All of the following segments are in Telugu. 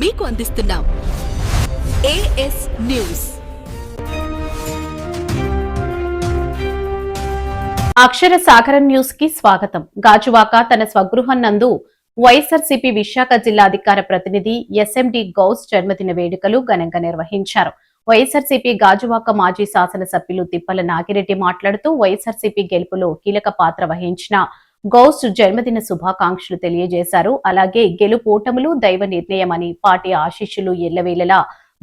మీకు అందిస్తున్నాం ఏఎస్ న్యూస్. అక్షర సాగరం న్యూస్ కి స్వాగతం. గాజువాక తన స్వగృహం నందు వైఎస్ఆర్సీపీ విశాఖ జిల్లా అధికార ప్రతినిధి ఎస్ఎండి గౌస్ జన్మదిన వేడుకలు ఘనంగా నిర్వహించారు. వైఎస్ఆర్సీపీ గాజువాక మాజీ శాసనసభ్యులు తిప్పల నాగిరెడ్డి మాట్లాడుతూ వైఎస్ఆర్సీపీ గెలుపులో కీలక పాత్ర వహించిన గౌస్ జన్మదిన శుభాకాంక్షలు తెలియజేశారు. అలాగే గెలుపోటములు దైవ నిర్ణయమని పార్టీ ఆశీస్సులు ఎల్లవేళలా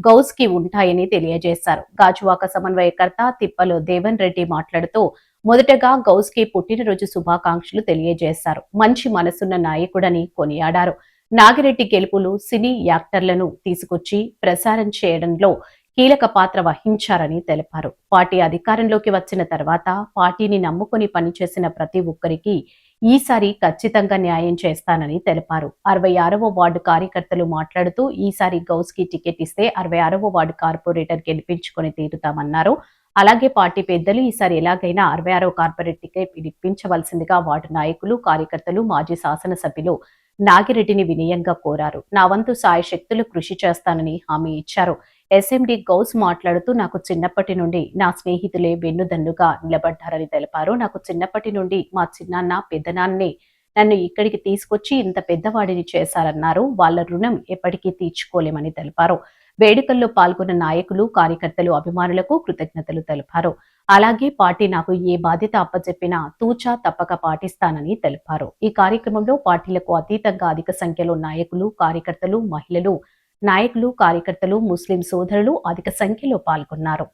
గౌస్ కి ఉంటాయని తెలియజేశారు. గాజువాక సమన్వయకర్త తిప్పలు దేవన్ రెడ్డి మాట్లాడుతూ మొదటగా గౌస్ కి పుట్టినరోజు శుభాకాంక్షలు తెలియజేశారు. మంచి మనసున్న నాయకుడని కొనియాడారు. నాగిరెడ్డి గెలుపులు సినీ యాక్టర్లను తీసుకొచ్చి ప్రసారం చేయడంలో కీలక పాత్ర వహించారని తెలిపారు. పార్టీ అధికారంలోకి వచ్చిన తర్వాత పార్టీని నమ్ముకుని పనిచేసిన ప్రతి ఒక్కరికి ఈసారి ఖచ్చితంగా న్యాయం చేస్తానని తెలిపారు. 66వ వార్డు కార్యకర్తలు మాట్లాడుతూ ఈసారి గౌస్ కి టికెట్ ఇస్తే 66వ వార్డు కార్పొరేటర్ గెలిపించుకొని తీరుతామన్నారు. అలాగే పార్టీ పెద్దలు ఈసారి ఎలాగైనా 66వ కార్పొరేట్ టికెట్ ఇప్పించవలసిందిగా వార్డు నాయకులు కార్యకర్తలు మాజీ శాసనసభ్యులు నాగిరెడ్డిని వినయంగా కోరారు. నా వంతు సాయ శక్తులు కృషి చేస్తానని హామీ ఇచ్చారు. ఎస్ఎండి గౌస్ మాట్లాడుతూ నాకు చిన్నప్పటి నుండి నా స్నేహితులే వెన్నుదన్నుగా నిలబడ్డారని తెలిపారు. నాకు చిన్నప్పటి నుండి మా చిన్నాన్న పెద్దనాన్నే నన్ను ఇక్కడికి తీసుకొచ్చి ఇంత పెద్దవాడిని చేశారన్నారు. వాళ్ళ రుణం ఎప్పటికీ తీర్చుకోలేమని తెలిపారు. వేడుకల్లో పాల్గొన్న నాయకులు కార్యకర్తలు అభిమానులకు కృతజ్ఞతలు తెలిపారు. అలాగే పార్టీ నాకు ఏ బాధ్యత అప్పచెప్పినా తూచా తప్పక పాటిస్తానని తెలిపారు. ఈ కార్యక్రమంలో పార్టీలకు అతీతంగా అధిక సంఖ్యలో నాయకులు కార్యకర్తలు మహిళలు నాయకులు కార్యకర్తలు ముస్లిం సోదరులు అధిక సంఖ్యలో పాల్గొన్నారు.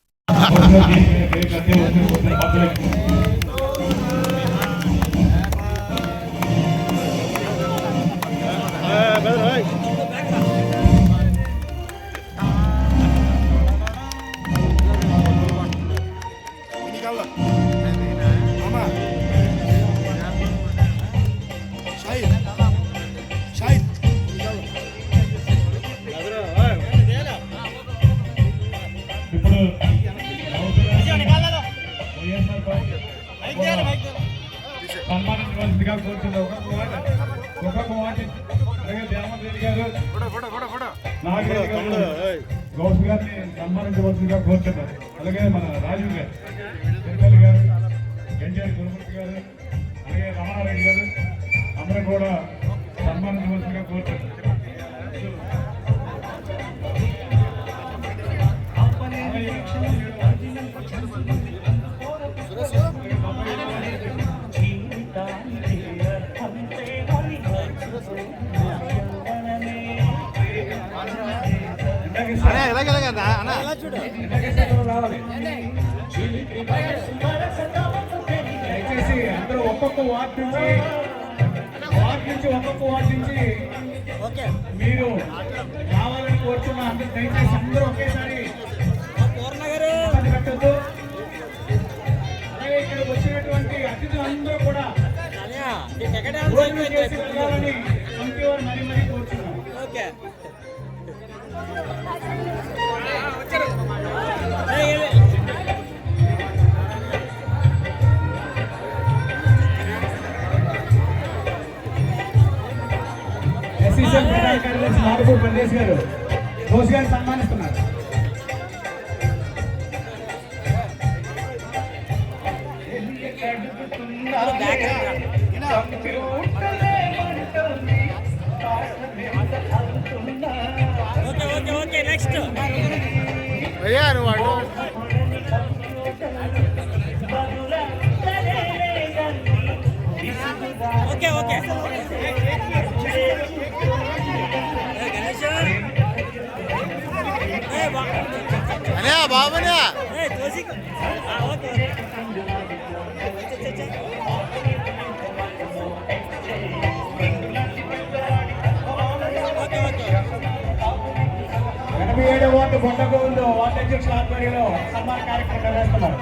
సన్మానించవలసిందిగా కోరుతున్నా. ఒక్కొక్క మాట అలాగే దేవరెడ్డి గారు నాగిరెడ్డి గారు గౌస్ గారిని సన్మానించవలసిందిగా కోరుతున్నారు. అలాగే మన రాజు గారు తిరుపతి గారు ఎన్టీఆర్ గురుమూర్తి గారు అలాగే రమణారెడ్డి గారు అందరూ కూడా సన్మానించవలసిందిగా కోరుతున్నారు. దయచేసి అందరూ ఒక్కొక్క వార్డు నుంచి మీరు రావాలని కోరుతున్నా. అందరూ దయచేసి అందరూ ఒకేసారి పెట్టద్దు. అలాగే ఇక్కడ వచ్చినటువంటి అతిథులు అందరూ కూడా చేసి వెళ్ళాలని కమిటీ వారు మరీ మరీ కోరుతున్నారు. ప్రధాన కార్యదర్శి మారుపూడి ప్రదేశ్ గారు ఘోష్ గారిని సన్మానిస్తున్నారు. బాబునే వార్డు బొండగోలు వార్డు అధ్యక్షుల ఆధ్వర్యంలో సన్మాన కార్యక్రమం నిర్వహిస్తున్నారు.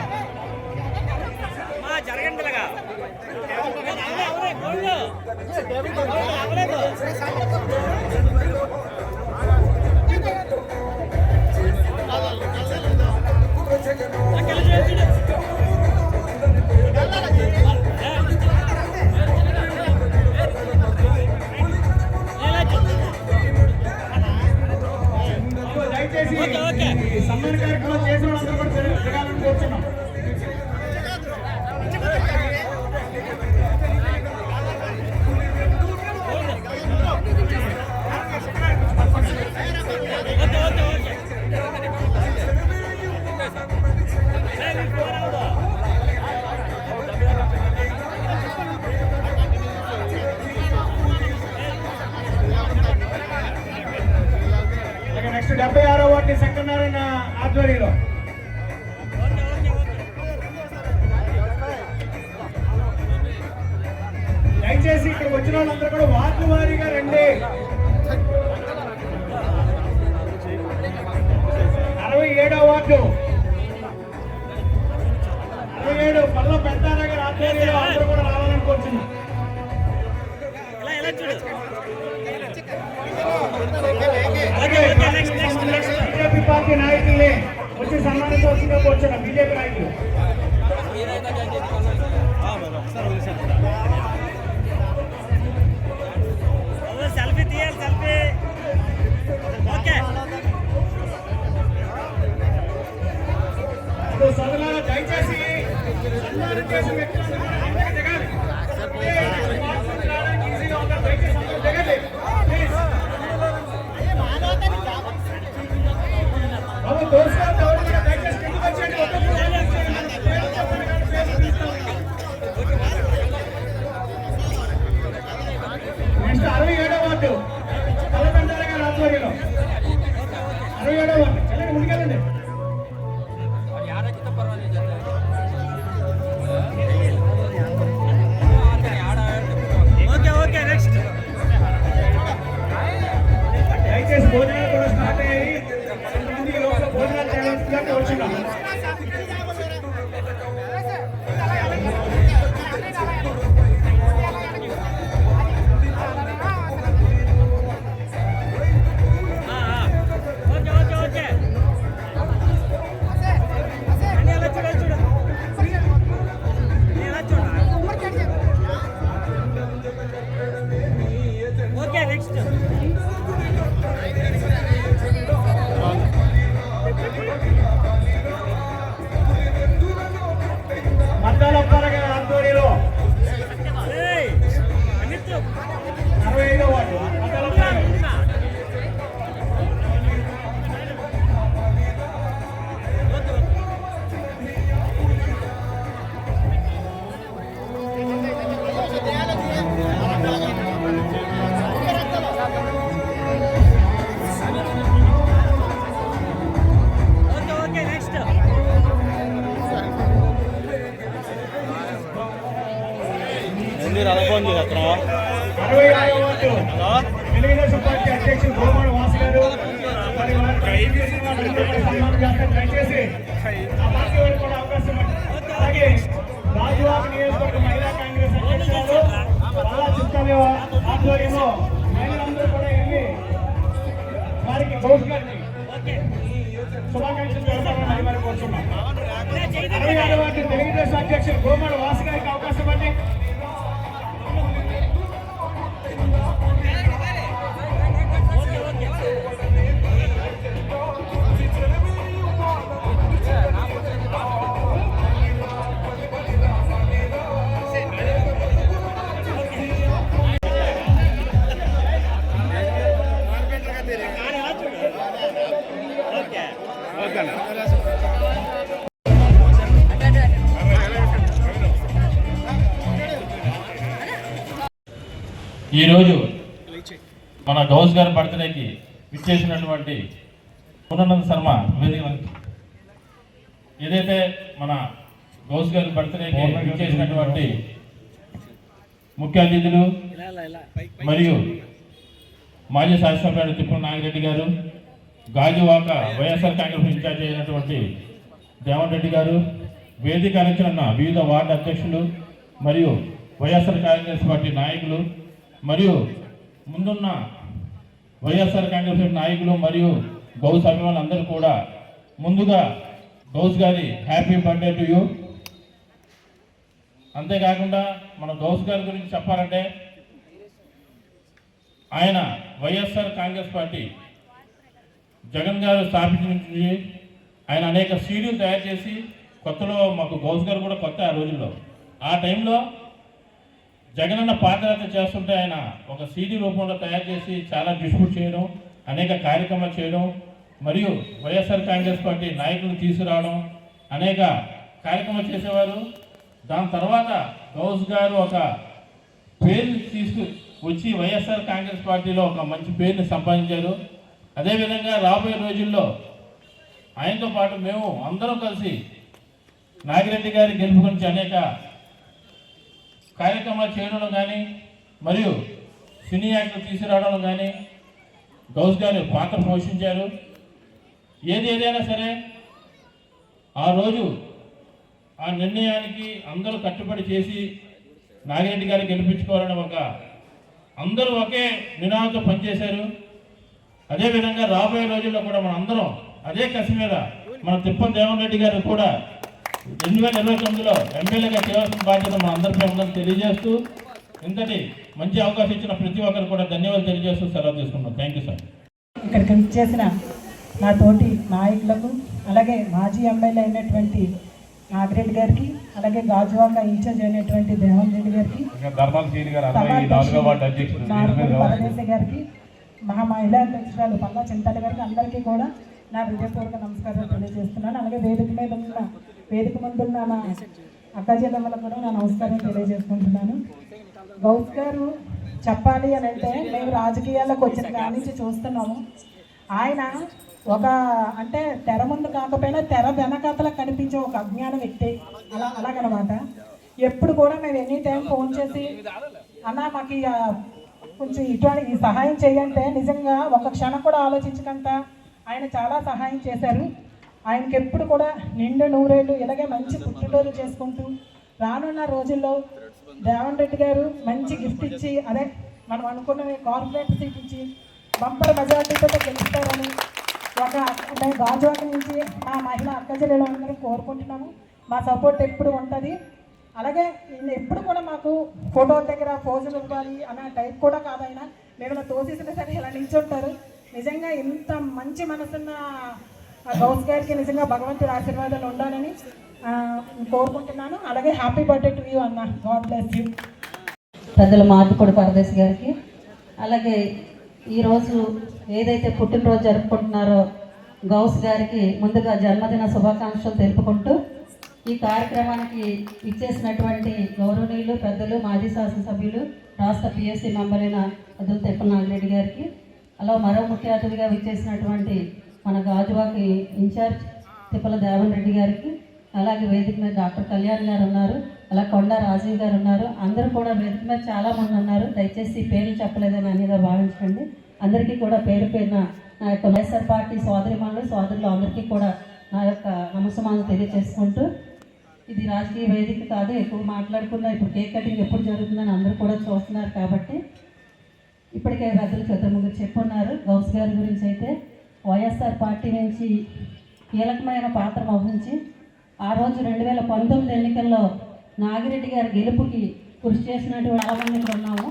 దయచేసి ఈ సన్మాన కార్యక్రమం చేసిన వాళ్ళందరూ కూడా తిరగాలని కోరుతున్నాం. నెక్స్ట్ 76వ వార్డు శంకరనారాయణ ఆధ్వర్యంలో దయచేసి ఇక్కడ వచ్చిన వాళ్ళందరూ కూడా వార్డు వారీగా రండి. 67వ వార్డు 67 పల్ల పెద్దారావు ఆధ్వర్యంలో అందరూ కూడా రావాలని కోరుతున్నాం. బీజేపీ పార్టీ నాయకుల్ని వచ్చి సన్మానించవలసిందిగా కోరుతున్నాం. బీజేపీ నాయకులు సోదరులారా దయచేసి సన్మానం చేసిన వ్యక్తులందరూ దిగాలి. ఈజీగా ఉంటారు. దయచేసి అందరూ దిగండి ప్లీజ్. బాబు దోస్తులు కూడా దయచేసి కిందకు వచ్చేయండి. నెక్స్ట్ 67వ వార్డు కలపెంటార గారి ఆధ్వర్యంలో 67వ వార్డు వెళ్ళండి, ముందుకెళ్ళండి. దయచేసి భోజనాలు కూడా స్టార్ట్ అయ్యాయి. కొంతమంది లోపల భోజనాలు చేయాల్సిందిగా కోరుచున్నాం. మద్దాల అప్పారావు గారి ఆధ్వర్యంలో 65వ వార్డు మద్దాల అప్పారావు గారు. ఫోన్ చేస్తున్నావా? 66వ వార్డు తెలుగుదేశం పార్టీ అధ్యక్షులు గోమాడ వాసు గారు మరి వారికి సన్మానం చేస్తారు. దయచేసి ఆ పార్టీ వారికి కూడా అవకాశం ఇవ్వండి. అలాగే రాజువాక నియోజకవర్గ మహిళా కాంగ్రెస్ అధ్యక్షురాలు బాలా చిత్తాదేవ ఆధ్వర్యంలో మహిళలందరూ కూడా వెళ్ళి వారికి గౌస్ గారికి శుభాకాంక్షలు జరపాలని మరి కోరుతున్నాం. 66వ వార్డు తెలుగుదేశం అధ్యక్షులు గోమాడ వాసు గారికి అవకాశం ఇవ్వండి. ఈరోజు మన గౌస్ గారి బర్త్డేకి విచ్చేసినటువంటి పూర్ణానంద శర్మ వేదిక ఏదైతే మన గౌస్ గారి బర్త్డేకి విచ్చేసినటువంటి ముఖ్య అతిథులు మరియు మాజీ శాసనసభ్యుడు తిప్పల నాగిరెడ్డి గారు, గాజువాక వైఎస్ఆర్ కాంగ్రెస్ ఇన్ఛార్జ్ అయినటువంటి దేవన్ రెడ్డి గారు, వేదిక అలంకరణ వివిధ వార్డు అధ్యక్షులు మరియు వైఎస్ఆర్ కాంగ్రెస్ పార్టీ నాయకులు మరియు ముందున్న వైఎస్ఆర్ కాంగ్రెస్ పార్టీ నాయకులు మరియు గౌస్ అభిమానులందరూ కూడా ముందుగా గౌస్ గారి హ్యాపీ బర్త్డే టు యూ. అంతేకాకుండా మన గౌస్ గారి గురించి చెప్పాలంటే ఆయన వైఎస్ఆర్ కాంగ్రెస్ పార్టీ జగన్ గారు స్థాపించి ఆయన అనేక సీడీలు తయారు చేసి కొత్తలో మాకు గౌస్ గారు కూడా కొత్త ఆ రోజుల్లో ఆ టైంలో జగనన్న పాదయాత్ర చేస్తుంటే ఆయన ఒక సీడీ రూపంలో తయారు చేసి చాలా డిస్ట్రిబ్యూట్ చేయడం అనేక కార్యక్రమాలు చేయడం మరియు వైఎస్ఆర్ కాంగ్రెస్ పార్టీ నాయకులు తీసుకురావడం అనేక కార్యక్రమాలు చేసేవారు. దాని తర్వాత గౌస్ గారు ఒక పేరుని వచ్చి వైఎస్ఆర్ కాంగ్రెస్ పార్టీలో ఒక మంచి పేరుని సంపాదించారు. అదేవిధంగా రాబోయే రోజుల్లో ఆయనతో పాటు మేము అందరం కలిసి నాగిరెడ్డి గారి గెలుపు గురించి అనేక కార్యక్రమాలు చేయడంలో కానీ మరియు సినీ యాక్టర్ తీసుకురావడంలో కానీ గౌస్ గారు పాత్ర పోషించారు. ఏదైనా సరే ఆ రోజు ఆ నిర్ణయానికి అందరూ కట్టుబడి చేసి నాగిరెడ్డి గారిని గెలిపించుకోవాలని అందరూ ఒకే నినాదంతో పనిచేశారు. అదేవిధంగా రాబోయే రోజుల్లో కూడా మన అందరం అదే కసి మీద మన తిప్పం దేవన్ రెడ్డి గారు కూడా 2029లో ఎమ్మెల్యేగా చేయాల్సిన బాధ్యత మన అందరిపై ఉందని తెలియజేస్తూ ఇంతటి మంచి అవకాశం ఇచ్చిన ప్రతి ఒక్కరు కూడా ధన్యవాదాలు తెలియజేస్తూ సెలవు తీసుకున్నాం. Thank you sir. ఇక్కడికి విచ్చేసిన నా తోటి నాయకులకు, అలాగే మాజీ ఎమ్మెల్యే అయినటువంటి నాగిరెడ్డి గారికి, అలాగే గాజువాక ఇన్ఛార్జ్ అయినటువంటి దేవన్ రెడ్డి గారికి, పరదేశ గారికి, మహా మహిళా అధ్యక్షురాలు పల్లా చింతాల గారికి అందరికీ కూడా నా హృదయపూర్వక నమస్కారాలు తెలియజేస్తున్నాను. అలాగే వేదిక ముందున్న నా అక్కజెల్లమ్మలకు కూడా నా నమస్కారం తెలియజేసుకుంటున్నాను. గౌస్ గారు చెప్పాలి అని అంటే మేము రాజకీయాల్లోకి వచ్చిన కాడి నుంచి చూస్తున్నాము. ఆయన ఒక అంటే తెర ముందు కాకపోయినా తెర వెనకాతల కనిపించే ఒక అజ్ఞాన వ్యక్తి అలాగనమాట. ఎప్పుడు కూడా మేము ఎనీ టైం ఫోన్ చేసి అన్న మాకు కొంచెం ఇటువంటి ఈ సహాయం చేయంటే నిజంగా ఒక క్షణం కూడా ఆలోచించకుండా ఆయన చాలా సహాయం చేశారు. ఆయనకి ఎప్పుడు కూడా నిండు నూరేళ్ళు ఇలాగే మంచి పుట్టినరోజు చేసుకుంటూ రానున్న రోజుల్లో దేవన్ రెడ్డి గారు మంచి గిఫ్ట్ ఇచ్చి అదే మనం అనుకున్న కార్పొరేట్ సీట్ ఇచ్చి బంపర్ మెజార్టీతో గెలుస్తారని మేము గాజువాక నుంచి మా మహిళా అక్కచెల్లెలు అందరం కోరుకుంటున్నాము. మా సపోర్ట్ ఎప్పుడు ఉంటుంది. అలాగే ఎప్పుడు కూడా మాకు ఫోటోల దగ్గర పోజులు ఇవ్వాలి అనే టైప్ కూడా కాదైనా మేము తోసేసిన సరే ఇలా నిల్చుంటారు. నిజంగా ఇంత మంచి మనసున్న గౌస్ గారికి నిజంగా భగవంతుడి ఆశీర్వాదాలు ఉండాలని కోరుకుంటున్నాను. అలాగే హ్యాపీ బర్త్డే టు యూ అన్న. God bless you. పెద్దల మార్పుకొడి పరదేశ్ గారికి, అలాగే ఈరోజు ఏదైతే పుట్టినరోజు జరుపుకుంటున్నారో గౌస్ గారికి ముందుగా జన్మదిన శుభాకాంక్షలు తెలుపుకుంటూ ఈ కార్యక్రమానికి ఇచ్చేసినటువంటి గౌరవనీయులు పెద్దలు మాజీ శాసనసభ్యులు రాష్ట్ర పిఎస్సి మెంబర్ అయిన అదుల్ తిప్పల నాగిరెడ్డి గారికి, అలా మరో ముఖ్య అతిథిగా విచ్చేసినటువంటి మన గాజువాకి ఇన్ఛార్జ్ తిప్పల దేవన్ రెడ్డి గారికి, అలాగే వేదిక మీద డాక్టర్ కళ్యాణ్ గారు ఉన్నారు, అలా కొండ రాజీవ్ గారు ఉన్నారు. అందరూ కూడా వేదిక మీద చాలామంది ఉన్నారు. దయచేసి పేర్లు చెప్పలేదని అనేది భావించండి. అందరికీ కూడా పేరు పేరున నా యొక్క వైఎస్ఆర్ పార్టీ సోదరులు అందరికీ కూడా నా యొక్క నమస్కారాలు తెలియజేసుకుంటూ, ఇది రాజకీయ వేదిక కాదు, ఎక్కువ మాట్లాడుకున్నా ఇప్పుడు కేక్ కటింగ్ ఎప్పుడు జరుగుతుందని అందరూ కూడా చూస్తున్నారు. కాబట్టి ఇప్పటికే పెద్దలు చంద్రముగ్గురు చెప్పున్నారు. గౌస్ గారి గురించి అయితే వైఎస్ఆర్ పార్టీ నుంచి కీలకమైన పాత్ర వహించి ఆ రోజు 2019 ఎన్నికల్లో నాగిరెడ్డి గారి గెలుపుకి కృషి చేసినటువంటి చాలామంది ఇక్కడ ఉన్నాము.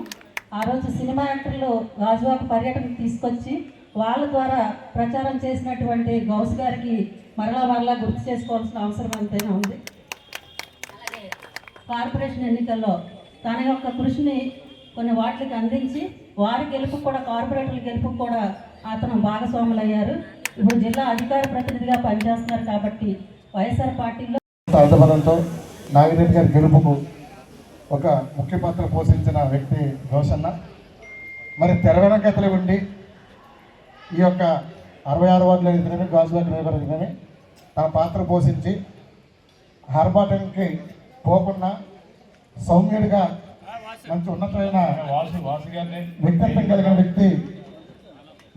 ఆ రోజు సినిమా యాక్టర్లు గాజువాక పర్యటనకు తీసుకొచ్చి వాళ్ళ ద్వారా ప్రచారం చేసినటువంటి గౌస్ గారికి మరలా గుర్తు చేసుకోవాల్సిన అవసరం అంతైనా ఉంది. అలాగే కార్పొరేషన్ ఎన్నికల్లో తన యొక్క కృషిని కొన్ని వాటికి అందించి వారి గెలుపు కూడా కార్పొరేటర్ల గెలుపు కూడా అతను భాగస్వాములయ్యారు. ఇప్పుడు జిల్లా అధికార ప్రతినిధిగా పనిచేస్తున్నారు. కాబట్టి వైఎస్ఆర్ పార్టీలో అర్థబలంతో నాగిరెడ్డి గారి గెలుపుకు ఒక ముఖ్య పాత్ర పోషించిన వ్యక్తి గౌసన్న. మరి తెర వెనకతలు ఉండి ఈ యొక్క 66 వార్డులో ఎదురైన గాజువాక నియోజకవర్గమే తన పాత్ర పోషించి ఆర్భాటంకి పోకుండా సౌమ్యుడిగా మంచి ఉన్నతమైన వ్యక్తిత్వం కలిగిన వ్యక్తి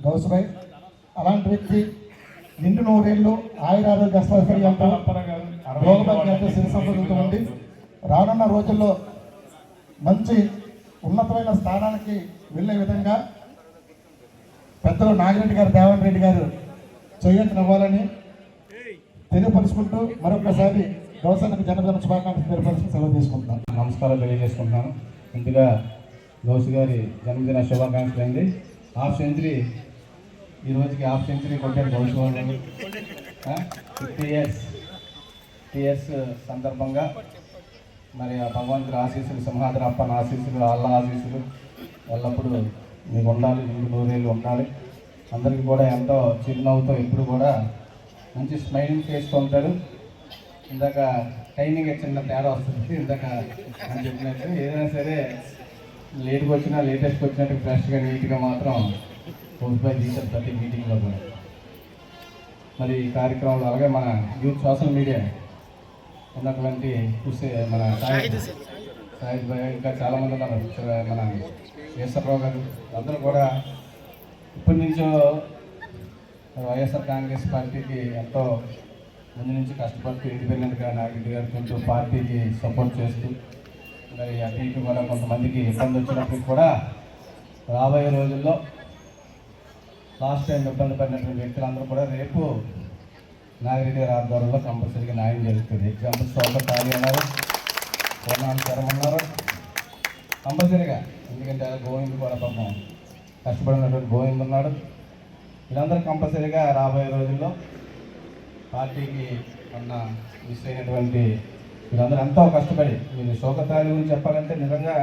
గౌసుభాయ్. అలాంటి వ్యక్తి నిండు 100 ఏళ్ళు ఆయురారోగ్య అస్పర్శంతో రోగభాగ్యాలతో సిరి సంపదలతో ఉండి రానున్న రోజుల్లో మంచి ఉన్నతమైన స్థానానికి వెళ్ళే విధంగా పెద్దలు నాగిరెడ్డి గారు దేవన్ రెడ్డి గారు చేయనివ్వాలని తెలియపరుచుకుంటూ మరొకసారి గౌసన్నకు జన్మదిన శుభాకాంక్షలు తెలియపరుచుకుని సెలవు తీసుకుంటున్నాను. నమస్కారాలు తెలియజేసుకుంటున్నాను. ముందుగా గౌస్ గారి జన్మదిన శుభాకాంక్షలు అండి. హాఫ్ సెంచరీ ఈ రోజుకి హాఫ్ సెంచరీ కొట్టారు గౌస్ వాళ్ళు. 50 ఇయర్స్ సందర్భంగా మరి ఆ భగవంతుడి ఆశీస్సులు, సింహాద్రి అప్పన్న ఆశీస్సులు, అల్ల ఆశీస్సులు ఎల్లప్పుడూ మీకు ఉండాలి, మీకు నూరేళ్ళు ఉండాలి. అందరికీ కూడా ఎంతో చిరునవ్వుతో ఎప్పుడు కూడా మంచి స్మైలింగ్ ఫేస్తో ఉంటారు. ఇందాక టైమింగ్ చిన్న తేడా వస్తుంది. ఇందాక అని చెప్పినట్టు ఏదైనా సరే లేట్గా వచ్చినా, లేటెస్ట్కి వచ్చినట్టు ఫ్రెష్గా నీట్గా మాత్రం గౌస్బాయ్ తీశారు ప్రతి మీటింగ్లో కూడా. మరి ఈ కార్యక్రమంలో అలాగే మన యూత్ సోషల్ మీడియా ఉన్నటువంటి మన సాయిద్ భాయ్ ఇంకా చాలామంది ఉన్నారు. మన ఈశ్వరరావు గారు అందరూ కూడా ఇప్పటి నుంచో వైఎస్ఆర్ కాంగ్రెస్ పార్టీకి ఎంతో ముందు నుంచి కష్టపడుతూ ఇండిపెండెంట్గా నాగిరెడ్డి గారు కొంచెం పార్టీకి సపోర్ట్ చేస్తూ మరి అటు ఇటు కూడా కొంతమందికి ఇబ్బంది వచ్చినప్పటికి కూడా రాబోయే రోజుల్లో లాస్ట్ టైం ఇబ్బంది పడినటువంటి వ్యక్తులందరూ కూడా రేపు నాగిరెడ్డి గారి ఆధ్వర్యంలో కంపల్సరీగా న్యాయం జరుగుతుంది. ఎగ్జాంపుల్ సోపకారి అన్నారు, పూర్ణాలు చరం ఉన్నారు కంపల్సరీగా. ఎందుకంటే గోవింద్ కూడా పాపం కష్టపడినటువంటి గోవింద్ ఉన్నాడు. వీళ్ళందరూ కంపల్సరీగా రాబోయే రోజుల్లో పార్టీకి ఉన్న మిస్ అయినటువంటి వీళ్ళందరూ ఎంతో కష్టపడి, మీరు శోకతాళి గురించి చెప్పాలంటే నిజంగా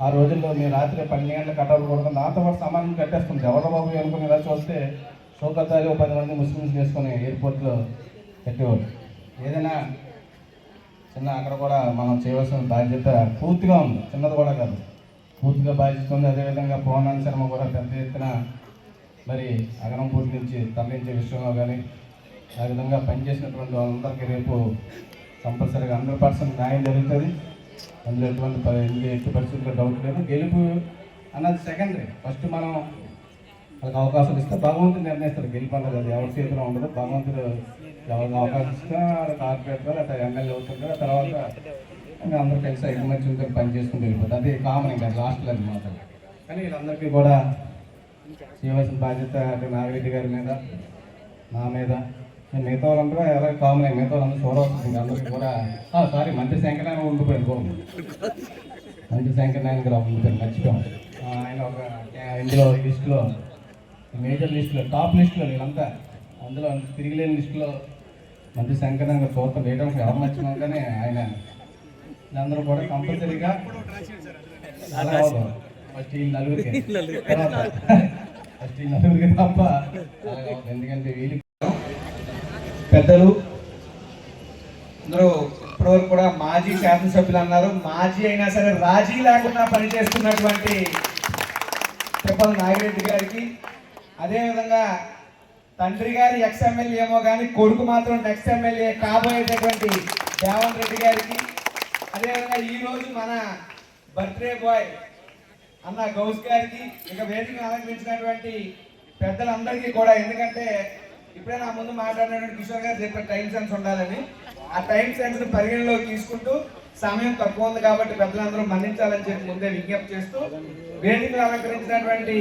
ఆ రోజుల్లో మీరు రాత్రి 12 గంటల కట్టాలు కొడుకుని దాంతో పాటు సమానం కట్టేస్తుంది. జవహర్బాబు అనుకుని ఇలా చూస్తే శోకతాళి 10 మంది ముస్లిమ్స్ చేసుకుని ఎయిర్పోర్ట్లో కట్టేవాడు. ఏదైనా చిన్న అక్కడ కూడా మనం చేయవలసిన బాధ్యత పూర్తిగా ఉంది, చిన్నది కూడా కాదు, పూర్తిగా బాధ్యత ఉంది. అదేవిధంగా పూర్ణాంశ శర్మ కూడా పెద్ద ఎత్తున మరి అగరంపూర్ నుంచి తరలించే విషయంలో కానీ ఆ విధంగా పనిచేసినటువంటి వాళ్ళందరికీ రేపు కంపల్సరీగా 100% న్యాయం జరుగుతుంది. అందులో ఎట్టి పరిస్థితుల్లో డౌట్ లేదు. గెలుపు అన్నది సెకండరీ. ఫస్ట్ మనం వాళ్ళకి అవకాశం ఇస్తే భగవంతుడు నిర్ణయిస్తాడు. గెలుపు అన్నది అది ఎవరి చేతిలో ఉండదు. భగవంతుడు ఎవరికి అవకాశం ఇస్తే కార్పొరేటర్ అట్లా ఎమ్మెల్యే అవుతుంటారు. ఆ తర్వాత ఇంకా అందరూ కలిసి ఐకమత్యంతో పని చేసుకుని వెళ్ళిపోతుంది. అది కామన్, ఇంకా లాస్ట్లో అది మాత్రం. కానీ వీళ్ళందరికీ కూడా చేయవలసిన బాధ్యత నాగిరెడ్డి గారి మీద, నా మీద, మిగతా వాళ్ళంతా ఎలా కామన్, మిగతా వాళ్ళందరూ చూడవలసింది. అందరికీ కూడా సారీ మంత్రి శంకరనారాయణ ఉండిపోయింది. మంత్రి శంకరనారాయణ గారు ఉండిపోయింది, మర్చిపోయాం. ఆయన ఒక ఇందులో లిస్టులో, మేజర్ లిస్టులో, టాప్ లిస్టులో వీళ్ళంతా, అందులో తిరిగిలేని లిస్టులో మంత్రి శంకరనారాయణ గారు చూడటం వేయడానికి ఎవరు నచ్చినాం. కానీ ఆయన అందరూ కూడా కంపల్సరీగా ఫస్ట్ ఈ నలుగురికి తప్ప, ఎందుకంటే వీళ్ళు పెద్దలు అందరూ ఇప్పటివరకు కూడా మాజీ శాసనసభ్యులు అన్నారు. మాజీ అయినా సరే రాజీ లేకుండా పనిచేస్తున్నటువంటి తిప్పల నాగిరెడ్డి గారికి, అదేవిధంగా తండ్రి గారి ఎక్స్ఎమ్మెల్యే ఏమో కానీ కొడుకు మాత్రం నెక్స్ట్ ఎమ్మెల్యే కాబోయేటటువంటి దేవన్ రెడ్డి గారికి, అదేవిధంగా ఈరోజు మన బర్త్డే బాయ్ అన్న గౌస్ గారికి, ఇక వేదికను అలంకరించినటువంటి పెద్దలందరికీ కూడా. ఎందుకంటే ఇప్పుడే నా ముందు మాట్లాడినటువంటి కిషోర్ గారు చెప్పే టైం సెన్స్ ఉండాలని, ఆ టైం సెన్స్ పరిగణలోకి తీసుకుంటూ సమయం తక్కువ ఉంది కాబట్టి పెద్దలందరూ మన్నించాలని చెప్పి ముందే విజ్ఞప్తి చేస్తూ, వేదికను అలంకరించినటువంటి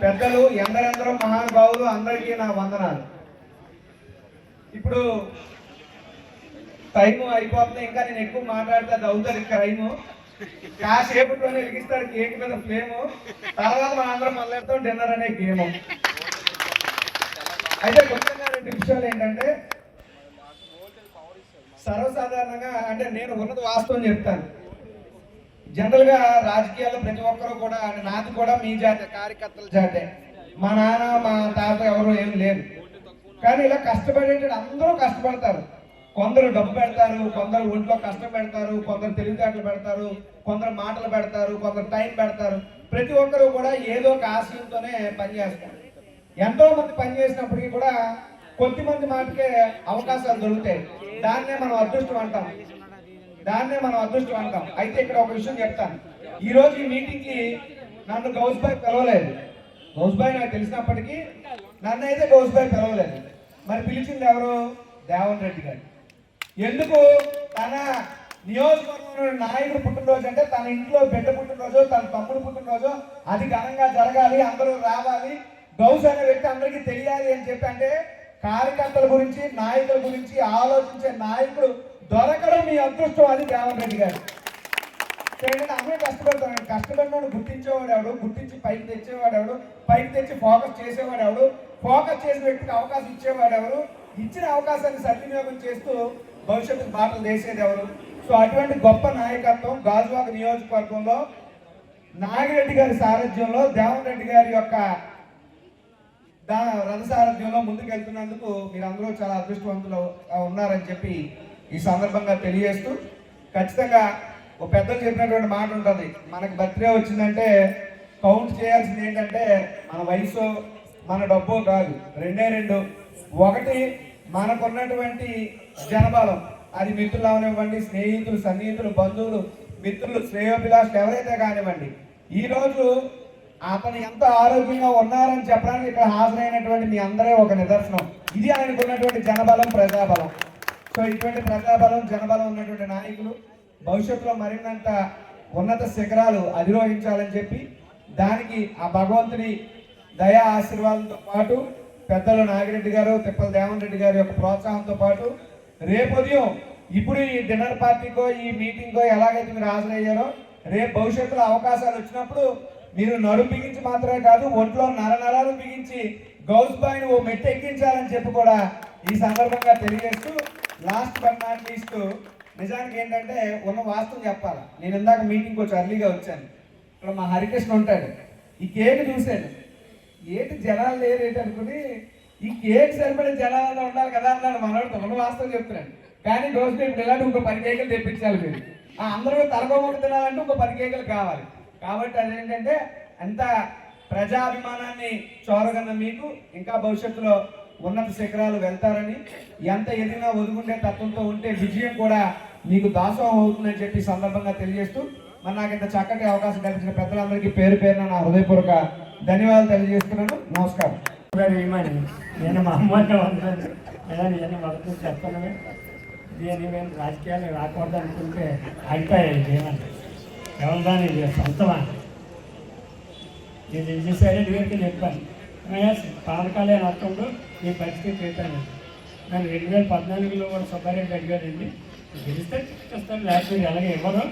పెద్దలు, ఎందరెందరో మహానుభావులు, అందరికీ నా వందనాలు. ఇప్పుడు టైము అయిపోతుంది, ఇంకా నేను ఎక్కువ మాట్లాడితే అది అవుతుంది టైము. కాసేపట్లోనే వెలిగిస్తారు కేక్ మీద ఫ్లేము, తర్వాత మన అందరం మొదలెడతాం డిన్నర్ అనే గేమ్. అయితే ముఖ్యంగా 2 విషయాలు ఏంటంటే, సర్వసాధారణంగా అంటే నేను ఉన్నది వాస్తవం చెప్తాను. జనరల్గా రాజకీయాల్లో ప్రతి ఒక్కరు కూడా, నాది కూడా మీ జాతే, కార్యకర్తల జాతే. మా నాన్న మా తాత ఎవరు ఏం లేదు. కానీ ఇలా కష్టపడేటప్పుడు అందరూ కష్టపడతారు. కొందరు డబ్బు పెడతారు, కొందరు ఒంట్లో కష్టం పెడతారు, కొందరు తెలివితేటలు పెడతారు, కొందరు మాటలు పెడతారు, కొందరు టైం పెడతారు. ప్రతి ఒక్కరు కూడా ఏదో ఒక ఆశయంతోనే పనిచేస్తారు. ఎంతో మంది పనిచేసినప్పటికీ కూడా కొద్దిమంది మాటకే అవకాశాలు దొరుకుతాయి. దాన్నే మనం అదృష్టం అంటాం. అయితే ఇక్కడ ఒక విషయం చెప్తాను. ఈరోజు ఈ మీటింగ్కి నన్ను గౌస్బాయ్ పిలవలేదు. గౌస్బాయ్ నాకు తెలిసినప్పటికీ నన్ను అయితే గౌస్బాయ్ పిలవలేదు. మరి పిలిచింది ఎవరు? దేవన్ రెడ్డి గారు. ఎందుకు? తన నియోజకవర్గంలో నాయకుడు పుట్టినరోజు అంటే, తన ఇంట్లో బిడ్డ పుట్టినరోజు, తన తమ్ముడు పుట్టినరోజు, అది ఘనంగా జరగాలి, అందరూ రావాలి, గౌస్ అనే వ్యక్తి అందరికీ తెలియాలి అని చెప్పి, అంటే కార్యకర్తల గురించి, నాయకుల గురించి ఆలోచించే నాయకుడు దొరకడం మీ అదృష్టం. అది దేవన్ రెడ్డి గారు. సో ఏంటంటే అందరూ కష్టపడతాడు. కష్టపడినోడు గుర్తించేవాడు ఎవడు, గుర్తించి పైకి తెచ్చేవాడు ఎవడు, పైకి తెచ్చి ఫోకస్ చేసేవాడు ఎవడు, ఫోకస్ చేసిన వ్యక్తికి అవకాశం ఇచ్చేవాడు ఎవరు, ఇచ్చిన అవకాశాన్ని సద్వినియోగం చేస్తూ భవిష్యత్తుకు బాటలు వేసేది ఎవరు. సో అటువంటి గొప్ప నాయకత్వం గాజువాక నియోజకవర్గంలో నాగిరెడ్డి గారి సారథ్యంలో, దేవన్ రెడ్డి గారి యొక్క రథ సారథ్యంలో ముందుకెళ్తున్నందుకు మీరందరూ చాలా అదృష్టవంతులు ఉన్నారని చెప్పి ఈ సందర్భంగా తెలియజేస్తూ, ఖచ్చితంగా ఒక పెద్దలు చెప్పినటువంటి మాట ఉంటుంది, మనకి బర్త్డే వచ్చిందంటే కౌంట్ చేయాల్సింది ఏంటంటే మన వయసు మన డబ్బు కాదు, రెండే రెండు. ఒకటి మనకున్నటువంటి జనబలం, అది మిత్రులు అవనివ్వండి, స్నేహితులు, సన్నిహితులు, బంధువులు, మిత్రులు, శ్రేయోభిలాషులు ఎవరైతే కానివ్వండి, ఈరోజు అతను ఎంత ఆరోగ్యంగా ఉన్నారని చెప్పడానికి ఇక్కడ హాజరైనటువంటి మీ అందరే ఒక నిదర్శనం. ఇది ఆయనకు ఉన్నటువంటి జనబలం, ప్రజాబలం. సో ఇటువంటి ప్రజాబలం, జనబలం ఉన్నటువంటి నాయకులు భవిష్యత్తులో మరిన్నంత ఉన్నత శిఖరాలు అధిరోహించాలని చెప్పి, దానికి ఆ భగవంతుని దయా ఆశీర్వాదంతో పాటు పెద్దలు నాగిరెడ్డి గారు, తిప్పల దేవన్ రెడ్డి గారి యొక్క ప్రోత్సాహంతో పాటు రేపు ఉదయం ఇప్పుడు ఈ డిన్నర్ పార్టీకో ఈ మీటింగ్కో ఎలాగైతే మీరు హాజరయ్యారో, రేపు భవిష్యత్తులో అవకాశాలు వచ్చినప్పుడు మీరు నడుము బిగించి మాత్రమే కాదు, ఒంట్లో నరాలు బిగించి గౌస్ బాయ్ని ఓ మెట్టు ఎక్కించాలని చెప్పి కూడా ఈ సందర్భంగా తెలియజేస్తూ, లాస్ట్ బట్ నాట్ లీస్ట్ నిజానికి ఏంటంటే ఉన్న వాస్తవం చెప్పాలి. నేను ఇందాక మీటింగ్కి వచ్చి అర్లీగా వచ్చాను. ఇక్కడ మా హరికృష్ణ ఉంటాడు. ఈ కేక్ చూశాను, ఏంటి జనాలు లేరు ఏంటి అనుకుని, ఈ కేక్ సరిపడే జనాలలో ఉండాలి కదా అన్నాడు మనోడితో. ఉన్న వాస్తవం చెప్తున్నాను. కానీ రోజు ఇప్పుడు ఇలాంటి ఇంకో 10 కేకులు తెప్పించాలి మీరు. అందరూ తలకోమొక్క తినాలంటే ఇంకో 10 కేకులు కావాలి. కాబట్టి అదేంటంటే అంత ప్రజాభిమానాన్ని చోరగన్న మీకు ఇంకా భవిష్యత్తులో ఉన్నత శిఖరాలు వెళ్తారని, ఎంత ఎదిగినా ఒదుగుండే తత్వంతో ఉంటే విజయం కూడా మీకు దాసోహం అవుతుందని చెప్పి సందర్భంగా తెలియజేస్తూ, మరి నాకు ఇంత చక్కటి అవకాశం కల్పించిన పెద్దలందరికీ పేరు పేరున నా హృదయపూర్వక ధన్యవాదాలు తెలియజేస్తున్నాను. నమస్కారం. నేను మా అమ్మాయిగా ఉన్నాను, నేను మొదటి చెప్తాను. నేను రాజకీయాలు రాకూడదు అనుకుంటే అయిపోయాయి. ఏమన్నా ఎవరిదాని సొంతమా? నేను విజయసాయి గారికి చెప్పాను, పానకాలే నష్టంలో ఈ పరిస్థితి పెట్టాను. నేను 2014లో కూడా సుబ్బారెడ్డి అడిగాడండి, గెలిస్తే ఇస్తాను, లేకపోతే ఎలాగే ఇవ్వరు,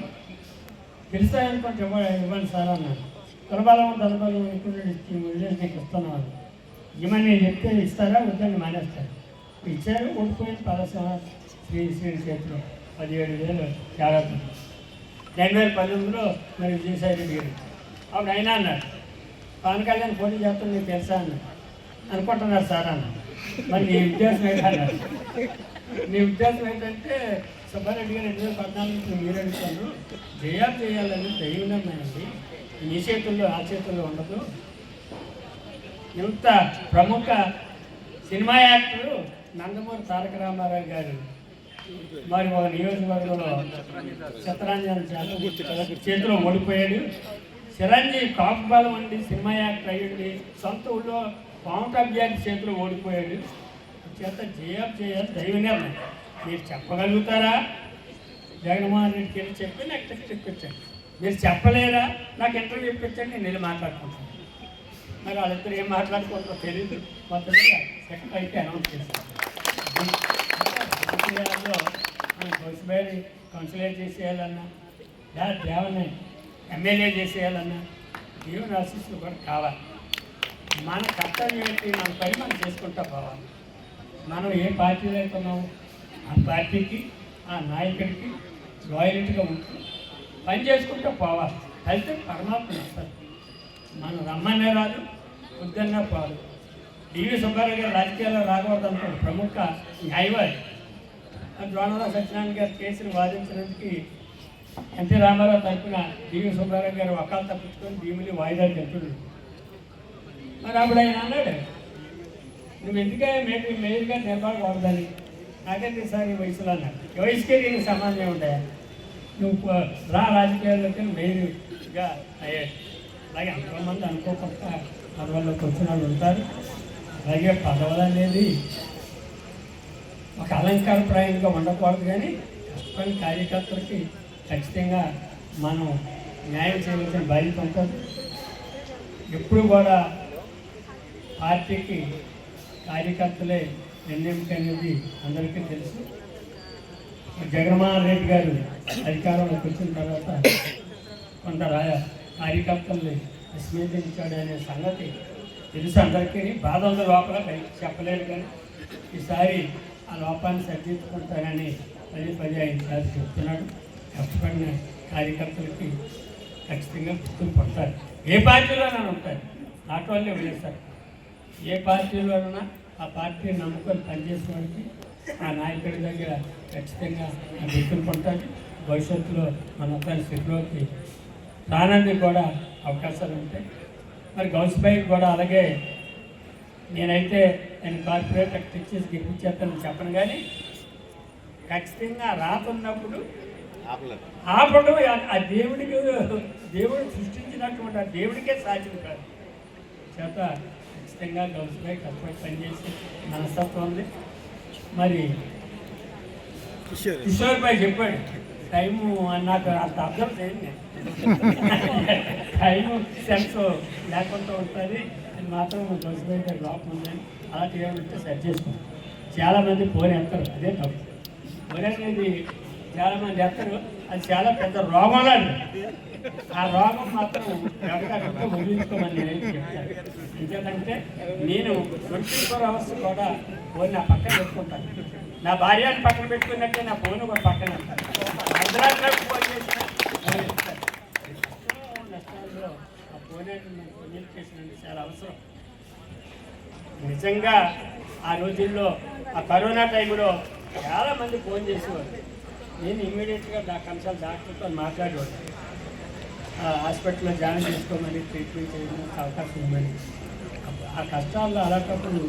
గెలిస్తాయనుకుంటే ఇవ్వండి సార్ అన్నాను. తలబలం తలబలం ఇప్పుడు నీకు ఇస్తున్నాను అని ఇవన్నీ నేను చెప్తే ఇస్తారా వద్దని మానేస్తారు. ఇచ్చారు, ఓడిపోయింది. శ్రీ చేతిలో 17,000 జాగ్రత్త. 2018లో మరి విజయసాయి రెడ్డి గారు అప్పుడు అయినా అన్నాడు, పవన్ కళ్యాణ్ పోటీ చేస్తాను నీకు తెలుసా అన్నాడు. అనుకుంటున్నారు సార్ అన్న. మరి నీ ఉద్దేశం ఏంటన్నారు? నీ ఉద్దేశం ఏంటంటే సుబ్బారెడ్డి గారు 2014 మీరు అడుగుతాను, జయాలు చేయాలని దైవనమైంది, మీ చేతుల్లో ఆ చేతుల్లో ఉండదు. ఇంత ప్రముఖ సినిమా యాక్టరు నందమూరి తారక రామారావు గారు మరి ఒక నియోజకవర్గంలో చిత్రాంజన్ చేతిలో ఓడిపోయాడు. చిరంజీవి కాపుబాలం అండి సినిమా యాక్టర్ అయ్యండి, సొంత ఊళ్ళో పవన్ కళ్యాణ్ చేతిలో ఓడిపోయాడు. చేత జయాలు చేయాలి దైవ నిర్ణయం. మీరు చెప్పగలుగుతారా? జగన్మోహన్ రెడ్డికి వెళ్ళి చెప్పి నాకు టెక్స్ట్ ఇప్పించండి. మీరు చెప్పలేరా? నాకు ఇంటర్వ్యూ ఇప్పించండి, నేను వెళ్ళి మాట్లాడుకుంటాను. మరి వాళ్ళిద్దరు ఏం మాట్లాడుకుంటారో తెలియదు. మొత్తం సెకండ్ అయితే అనౌన్స్ చేశారు. రాజకీయాల్లో మనం గౌస్బాయిని కౌన్సిలర్ చేసేయాలన్నా, లేదా దేవని ఎమ్మెల్యే చేసేయాలన్నా దేవుని ఆశీస్సులు కూడా కావాలి. మన కర్తవ్యం ఏంటి? మన పని మనం చేసుకుంటూ పోవాలి. మనం ఏ పార్టీలో అవుతున్నాము ఆ పార్టీకి, ఆ నాయకుడికి లాయల్టీగా ఉంటూ పని చేసుకుంటూ పోవాలి. అయితే పరమాత్మ ఇస్తారు. మనం రమ్మనే రాదు, వద్దన్నా పోదు. డివి సుబ్బారావు గారు రాజకీయాల్లో రాకూడదు అనుకోండి, ప్రముఖ న్యాయవాది. ద్రోణరావు సత్యనారాయణ గారు కేసును వాదించడానికి ఎన్టీ రామారావు తరఫున డివి సుబ్బారావు గారు వకాలు తప్పించుకొని భీముని వాయిదా చెప్తుంది. మరి అప్పుడు ఆయన అన్నాడు, నువ్వు ఎందుకే మేయర్గా నిలబడకూడదని. నాకైతే ఈసారి ఈ వయసులో అన్నాడు. ఈ వయసుకే దీనికి సంబంధం ఉంటాయా? నువ్వు రా రాజకీయాల్లోకి మేయర్గా అయ్యాడు. అలాగే ఎంతోమంది అనుకోకుండా పదవుల్లోకి వచ్చిన వాళ్ళు ఉంటారు. అలాగే పదవులు అనేది ఒక అలంకారప్రాయంగా ఉండకూడదు, కానీ కష్టపడిన కార్యకర్తలకి ఖచ్చితంగా మనం న్యాయం చేయవలసిన బాధ్యత ఉంటుంది. ఎప్పుడు కూడా పార్టీకి కార్యకర్తలే ఎన్నిక అనేది అందరికీ తెలుసు. జగన్మోహన్ రెడ్డి గారు అధికారంలోకి వచ్చిన తర్వాత కొందరు కార్యకర్తల్ని విస్మరించాడు అనే సంగతి తెలుసు అందరికీ. బాధ ఉంది లోపల, బయట చెప్పలేరు. కానీ ఈసారి ఆ లోపాన్ని సరిదిద్దుకుంటానని పదే ఆయన సార్ చెప్తున్నాడు. కష్టపడిన కార్యకర్తలకి ఖచ్చితంగా గుర్తులు పడతారు. ఏ పార్టీలోనైనా ఉంటారు, నాట్ ఓన్లీ వైఎస్ఆర్. ఏ పార్టీలోనైనా ఆ పార్టీని నమ్ముకొని పనిచేసిన వాడికి ఆ నాయకుడి దగ్గర ఖచ్చితంగా గుర్తులు పడతారు. భవిష్యత్తులో మన అతని స్థితిలోకి రానందుకు కూడా అవకాశాలు ఉంటాయి. మరి గౌస్బాయికి కూడా అలాగే నేనైతే నేను కార్పొరేటర్ తెచ్చేసి గెలిపించేస్తానని చెప్పను. కానీ ఖచ్చితంగా రాతున్నప్పుడు ఆపడం ఆ దేవుడికి, దేవుడు సృష్టించినటువంటి ఆ దేవుడికే సాధ్యం కాదు. చేత ఖచ్చితంగా గౌస్బాయి కష్టపడి పనిచేసి మనస్తత్వం ఉంది. మరి కిషోర్ భాయ్ చెప్పాడు టైము నాకు అంత అబ్జర్వ్ చేయండి, టైము సెన్స్ లేకుండా ఉంటుంది అది మాత్రం గౌస్బాయి గారి లోపం ఉందని అలాంటి ఏమంటే సెట్ చేసుకుంటాం. చాలామంది ఫోన్ ఎత్తారు, అదే తప్పు. ఫోన్ అనేది చాలామంది ఎత్తారు, అది చాలా పెద్ద రోగంలా అండి. ఆ రోగం మాత్రం ఎవరికంటే వదిలించుకోమని చెప్తాను. ఎందుకంటే నేను 24 hours కూడా ఫోన్ నా పక్కన పెట్టుకుంటాను. నా భార్యని పక్కన పెట్టుకున్నట్టే నా ఫోన్ కూడా పక్కన ఉంటాను. అర్ధరాత్రి ఫోన్ చేసిన నష్టాల్లో ఆ ఫోన్ కమ్యూనికేషన్ అనేది చాలా అవసరం. నిజంగా ఆ రోజుల్లో ఆ కరోనా టైంలో చాలామంది ఫోన్ చేసేవారు. నేను ఇమ్మీడియట్గా కన్సల్ట్ డాక్టర్తో మాట్లాడేవాడు. హాస్పిటల్లో జాయిన్ చేసుకోమని, ట్రీట్మెంట్ చేయడానికి అవకాశం ఇవ్వమని. ఆ కష్టాల్లో అలాంటప్పుడు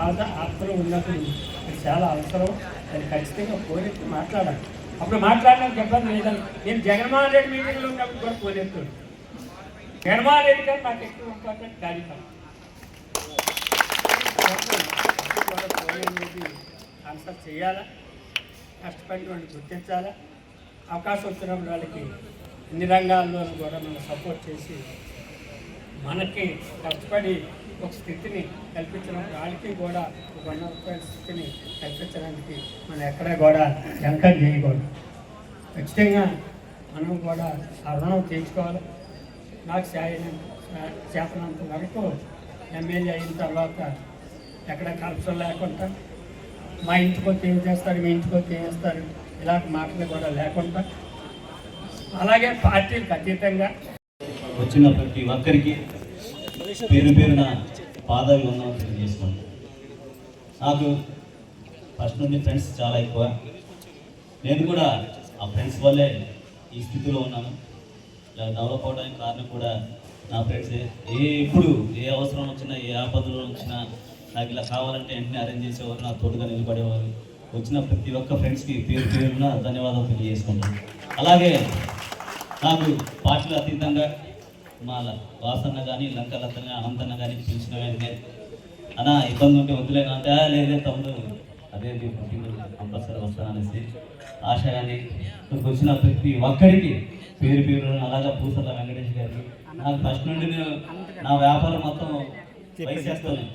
ఆత్మలో ఉన్నప్పుడు అది చాలా అవసరం. అది ఖచ్చితంగా ఫోన్ ఎత్తి మాట్లాడాలి. అప్పుడు మాట్లాడడానికి ఇబ్బంది లేదని నేను జగన్మోహన్ రెడ్డి మీటింగ్లో ఉన్నప్పుడు కూడా ఫోన్ ఎత్తాడు. జగన్మోహన్ రెడ్డి గారు నాకు ఎక్కువ ఇంపార్టెంట్ కార్యక్రమం అనేది ఆన్సర్ చేయాలా, కష్టపడి వాళ్ళని గుర్తించాలా. అవకాశం వచ్చినప్పుడు వాళ్ళకి అన్ని రంగాల్లోనూ కూడా మనం సపోర్ట్ చేసి మనకి కష్టపడి ఒక స్థితిని కల్పించినప్పుడు వాళ్ళకి కూడా ఒక ఉన్నత స్థితిని కల్పించడానికి మనం ఎక్కడ కూడా ఎంకరేజ్ చేయకూడదు. ఖచ్చితంగా మనం కూడా ఆ రుణం తీర్చుకోవాలి. నాకు చేతనంత వరకు ఎమ్మెల్యే అయిన తర్వాత ఎక్కడ కరప్షన్ లేకుండా మా ఇంటికి వచ్చి ఏం చేస్తారు, మీ ఇంటికి వచ్చి ఏం చేస్తారు ఇలాంటి మాటలు కూడా లేకుండా, అలాగే పార్టీలకు అతీతంగా వచ్చిన ప్రతి ఒక్కరికి పేరు పేరున పాదాభివందనం తెలియజేసుకోండి. నాకు ఫస్ట్ నుండి ఫ్రెండ్స్ చాలా ఎక్కువ. నేను కూడా ఆ ఫ్రెండ్స్ వల్లే ఈ స్థితిలో ఉన్నాను. ఇలా డెవలప్ అవడానికి కారణం కూడా నా ఫ్రెండ్సే. ఎప్పుడు ఏ అవసరం వచ్చినా, ఏ ఆపదలో వచ్చినా నాకు ఇలా కావాలంటే వెంటనే అరేంజ్ చేసేవారు, నా తోడుగా నిలబడేవారు. వచ్చిన ప్రతి ఒక్క ఫ్రెండ్స్కి పేరు పేరున ధన్యవాదాలు తెలియజేసుకుంటాను. అలాగే నాకు పార్టీలు అతీతంగా మా వాసన్న కానీ, లంకలతన్న, అనంతన్న కానీ పిలిచిన వెంటనే అన్నా ఇబ్బంది ఉంటే వద్దులేనా అంటే లేదే తమ్ముడు అదే కంపల్సరీ వస్తాననేసి ఆశ కానీ ఇక్కడికి వచ్చిన ప్రతి ఒక్కరికి పేరు పేరు. అలాగే పూసర్ల వెంకటేష్ గారికి నాకు ఫస్ట్ నుండి నా వ్యాపారం మొత్తం వయసేస్తాను.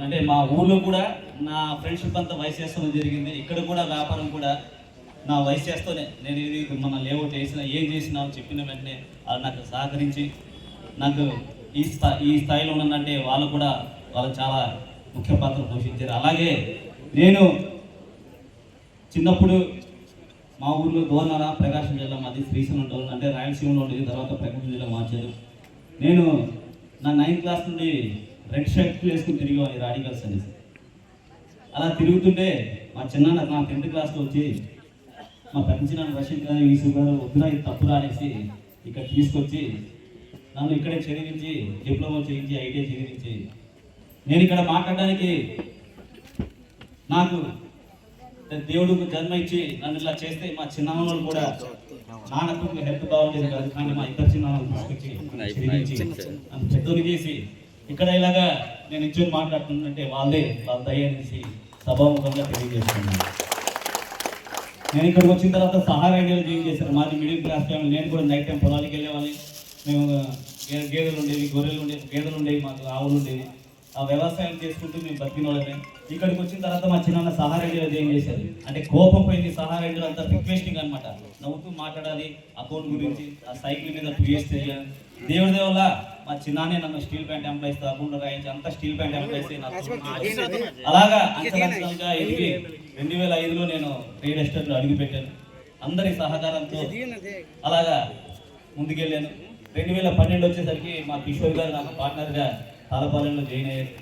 అంటే మా ఊళ్ళో కూడా నా ఫ్రెండ్షిప్ అంతా వయసేస్తూనే జరిగింది. ఇక్కడ కూడా వ్యాపారం కూడా నా వయసేస్తూనే నేను ఇది మన లేఅవుట్ వేసినా ఏం చేసినా చెప్పిన వెంటనే వాళ్ళు నాకు సహకరించి నాకు ఈ స్థాయిలో ఉన్నంటే వాళ్ళు కూడా వాళ్ళు చాలా ముఖ్య పాత్ర పోషించారు. అలాగే నేను చిన్నప్పుడు మా ఊర్లో గోర్నర ప్రకాశం జిల్లా మాది శ్రీశైలం టౌన్, అంటే రాయలసీమలో ఉండేది, తర్వాత ప్రకాశం జిల్లా మార్చారు. నేను నా 9th క్లాస్ నుండి రెడ్ షర్ట్ వేసుకుని తిరిగేవాడిని రాడికల్స్ అనేసి. అలా తిరుగుతుంటే మా చిన్న నా 10th క్లాస్లో వచ్చి మా పెంచిన రషీద్ గారు, ఈసు గారు వద్దురా ఇది తప్పురా అనేసి ఇక్కడ తీసుకొచ్చి నన్ను ఇక్కడే చదివించి డిప్లొమా చేయించి ఐటీఐ చదివించి నేను ఇక్కడ మాట్లాడడానికి నాకు దేవుడు జన్మ ఇచ్చి నన్ను ఇలా చేస్తే మా చిన్నమ్మలు కూడా నాన్నకు హెల్త్ బాగుండేది కాదు, కానీ మా ఇద్దరు చిన్నమ్మలు తీసుకొచ్చి చదివించి నన్ను పెద్దోని చేసి ఇక్కడ ఇలాగా నేను ఇచ్చి మాట్లాడుతుంటే వాళ్ళ దయ అనేసి సభాముఖంగా తెలియజేస్తున్నాను. నేను ఇక్కడికి వచ్చిన తర్వాత సహారా ఐడియాలు జాయిన్ చేశాను. మాది మిడిల్ క్లాస్ ఫ్యామిలీ. నేను కూడా నైట్ టైం పొలాలకి వెళ్ళేవాళ్ళని. మేము గేదెలు ఉండేవి, గొర్రెలు ఉండేవి, గేదెలు ఉండేవి, మాకు ఆవులు ఉండేవి. ఆ వ్యవసాయం చేసుకుంటూ మేము బతికిన వాళ్ళమే. ఇక్కడికి వచ్చిన తర్వాత మా చిన్న సహారెడ్డిలో ఏం చేశారు అంటే కోపం పోయింది. సహారెడ్డిలో అంతా రిక్వెస్టింగ్ అనమాట, నవ్వుతూ మాట్లాడాలి అకౌంట్ గురించి, ఆ సైకిల్ మీద ప్రియేస్ చేయాలి. దేవుడి దేవల్ల మా చిన్నానే నన్ను స్టీల్ ప్లాంట్ ఎంప్లాయీస్ అకౌంట్ రాయించి అంతా స్టీల్ ప్లాంట్ ఎంప్లాయీస్ అలాగా అంచనంగా ఎదిగి 2005లో నేను రియల్ ఎస్టేట్లో అడుగుపెట్టాను. అందరి సహకారంతో అలాగా ముందుకెళ్ళాను. 2012 వచ్చేసరికి మా కిషోర్ గారు నాకు పార్ట్నర్గా తాళపాలెంలో జాయిన్ అయ్యారు.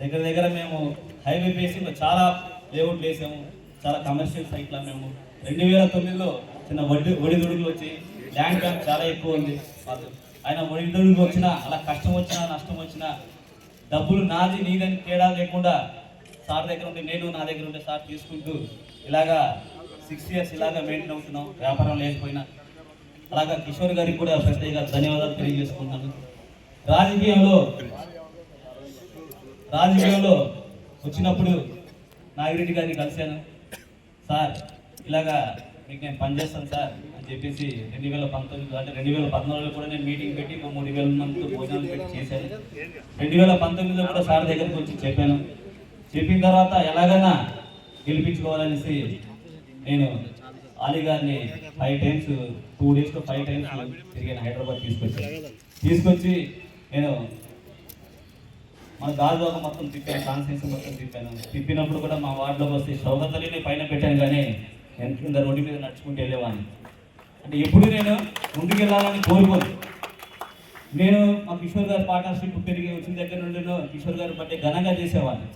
దగ్గర దగ్గర మేము హైవే బేసింగ్లో చాలా లేఅవుట్లు వేసాము, చాలా కమర్షియల్ సైట్లో మేము. 2009లో చిన్న ఒడిదుడుగులు వచ్చి ల్యాండ్ బ్యాంక్ చాలా ఎక్కువ ఉంది మాకు. ఆయన ఒడిదుడుగులు వచ్చినా, అలా కష్టం వచ్చినా నష్టం వచ్చినా డబ్బులు నాది నీదని తేడా లేకుండా సార్ దగ్గర ఉండి నేను నా దగ్గర ఉంటే సార్ తీసుకుంటూ ఇలాగా 6 years ఇలాగా మెయింటైన్ అవుతున్నాం, వ్యాపారం లేకపోయినా. అలాగా కిషోర్ గారికి కూడా ప్రత్యేక ధన్యవాదాలు తెలియజేసుకుంటున్నాను. రాజకీయంలో వచ్చినప్పుడు నాగిరెడ్డి గారిని కలిశాను. సార్ ఇలాగా మీకు నేను పనిచేస్తాను సార్ అని చెప్పేసి 2019 అంటే 2014లో కూడా నేను మీటింగ్ పెట్టి 3000 మందితో భోజనాలు పెట్టి చేశాను. 2019లో కూడా సార్ దగ్గరికి వచ్చి చెప్పాను. చెప్పిన తర్వాత ఎలాగైనా గెలిపించుకోవాలనేసి నేను అలీ గారిని 5 times 2 daysలో 5 times తిరిగాను. హైదరాబాద్ తీసుకొచ్చి నేను మన గాజువాక మొత్తం తిప్పాను, కాన్స్టిట్యూన్సీ మొత్తం తిప్పినప్పుడు కూడా మా వార్డులోకి వస్తే సౌగతలిని పైన పెట్టాను, కానీ నేను కింద రోడ్డు మీద నడుచుకుంటూ వెళ్ళేవాడిని. అంటే ఎప్పుడు నేను ముందుకు వెళ్ళాలని కోరుకోను. నేను మా కిషోర్ గారి పార్ట్నర్షిప్ పెరిగి వచ్చిన దగ్గర నుండి కిషోర్ గారి బర్త్డే ఘనంగా చేసేవాడిని.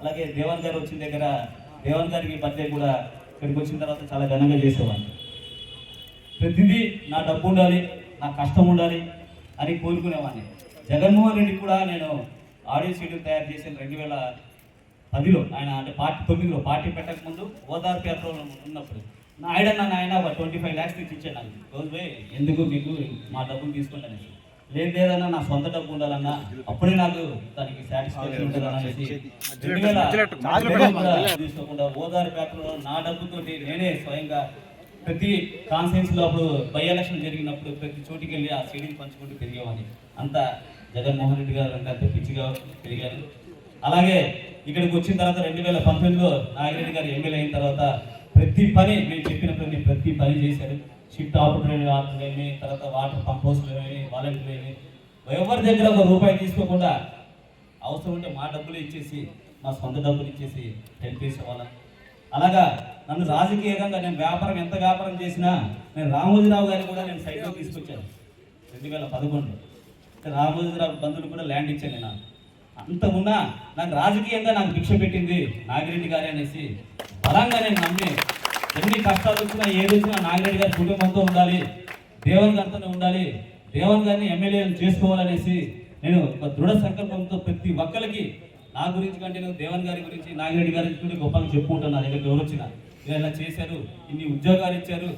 అలాగే దేవన్ గారు వచ్చిన దగ్గర దేవన్ గారికి బర్త్డే కూడా ఇక్కడికి వచ్చిన తర్వాత చాలా ఘనంగా చేసేవాడిని. ప్రతిదీ నా డబ్బు ఉండాలి, నా కష్టం ఉండాలి అని కోరుకునేవాడిని. జగన్మోహన్ రెడ్డి కూడా నేను ఆడియో షెడ్యూల్ తయారు చేసిన 2010లో ఆయన అంటే పార్టీ 9లో పార్టీ పెట్టకముందు ఓదార్పు యాత్రలో ఉన్నప్పుడు నాయన 25 lakhs ఇచ్చాడు నాకు. రోజు ఎందుకు మీకు మా డబ్బులు తీసుకుంటాను, లేదన్నా నా సొంత డబ్బు ఉండాలన్నా అప్పుడే నాకు దానికి సాటిస్ఫాక్షన్ ఉంటుందని అనేసి 2000 తీసుకోకుండా ఓదార్పు యాత్రలో నా డబ్బుతోటి నేనే స్వయంగా ప్రతి కాన్ఫరెన్స్లో అప్పుడు బై ఎలక్షన్ జరిగినప్పుడు ప్రతి చోటికి వెళ్ళి ఆ సీడీని పంచుకుంటూ తిరిగేవాడిని. అంతా జగన్మోహన్ రెడ్డి గారు అంటే అంత పిచ్చిగా తిరిగాను. అలాగే ఇక్కడికి వచ్చిన తర్వాత 2019లో నాగిరెడ్డి గారు ఎమ్మెల్యే అయిన తర్వాత ప్రతి పని మేము చెప్పిన ప్రతి పని చేశారు. షిఫ్ట్ ఆపరేటర్ ఏమి, తర్వాత వాటర్ పంప్ హౌస్లు ఏమి, వాలంటీర్లు ఏమి, ఎవరి దగ్గర ఒక రూపాయి తీసుకోకుండా అవసరం ఉంటే మా డబ్బులు ఇచ్చేసి మా సొంత డబ్బులు ఇచ్చేసి హెల్ప్ చేసేవాళ్ళం. అలాగా నన్ను రాజకీయంగా నేను ఎంత వ్యాపారం చేసినా నేను రామోజీరావు గారిని కూడా నేను సైడ్లో తీసుకొచ్చాను. 2011 రామోజీరావు బంధువులు కూడా ల్యాండ్ ఇచ్చాను. నేను అంత ఉన్నా నాకు రాజకీయంగా నాకు భిక్ష పెట్టింది నాగిరెడ్డి గారి అనేసి బలంగా నేను నమ్మి ఎన్ని కష్టాలు వచ్చినా ఏది వచ్చినా నాగిరెడ్డి గారి కుటుంబంతో ఉండాలి, దేవన్ గారితోనే ఉండాలి, దేవన్ గారిని ఎమ్మెల్యేలు చేసుకోవాలనేసి నేను ఒక దృఢ సంకల్పంతో ప్రతి ఒక్కరికి నా గురించి కంటే నేను దేవన్ గారి గురించి నాగిరెడ్డి గారి గురించి గొప్పగా చెప్పుకుంటాను. నా దగ్గర ఎవరు వచ్చినా ఇలా చేశారు, ఇన్ని ఉద్యోగాలు ఇచ్చారు,